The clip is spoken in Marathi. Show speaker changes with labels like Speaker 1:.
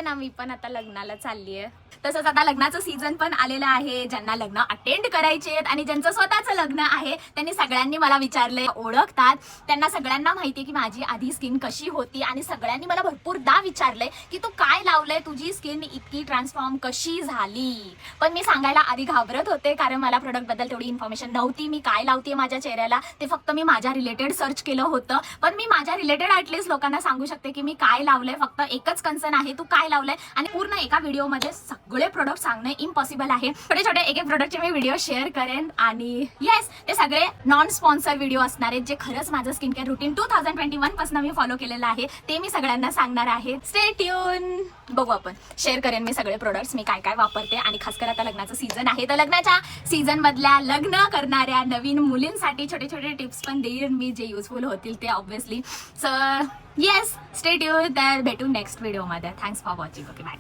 Speaker 1: ना मी पण आता लग्नाला चालली आहे. तसंच आता लग्नाचं सीझन पण आलेलं आहे. ज्यांना लग्न अटेंड करायचे आहेत आणि ज्यांचं स्वतःचं लग्न आहे त्यांनी सगळ्यांनी मला विचारलंय, ओळखतात, त्यांना सगळ्यांना माहितीये की माझी आधी स्किन कशी होती आणि सगळ्यांनी मला भरपूरदा विचारलंय की तू काय लावलंय, तुझी स्किन इतकी ट्रान्सफॉर्म कशी झाली. पण मी सांगायला आधी घाबरत होते कारण मला प्रोडक्ट बद्दल तेवढी इन्फॉर्मेशन नव्हती. मी काय लावते माझ्या चेहऱ्याला ते फक्त मी माझ्या रिलेटेड सर्च केलं होतं. पण मी माझ्या रिलेटेड ॲटलिस्ट लोकांना सांगू शकते की मी काय लावलंय. फक्त एकच कन्सर्न आहे, तू काय लावलंय. आणि पूर्ण एका व्हिडिओमध्ये सगळे प्रोडक्ट सांगणे इम्पॉसिबल आहे. छोटे छोटे एक एक प्रोडक्टचे मी व्हिडिओ शेअर करेन आणि येस ते सगळे नॉन स्पॉन्सर व्हिडिओ असणार आहेत जे खरंच माझं स्किन केअर रुटीन 2021 पासून मी फॉलो केलेलं आहे ते मी सगळ्यांना सांगणार आहे. Stay tune. बघू आपण शेअर करेन मी सगळे प्रोडक्ट्स मी काय काय वापरते. आणि खास कर आता लग्नाचं सीझन आहे तर लग्नाच्या सीझन मधल्या लग्न करणाऱ्या नवीन मुलींसाठी छोटे छोटे टिप्स पण देईन मी जे युजफुल होतील ते obviously. So yes stay tune. तर भेटू नेक्स्ट व्हिडिओमध्ये. Thanks for watching. Okay bye.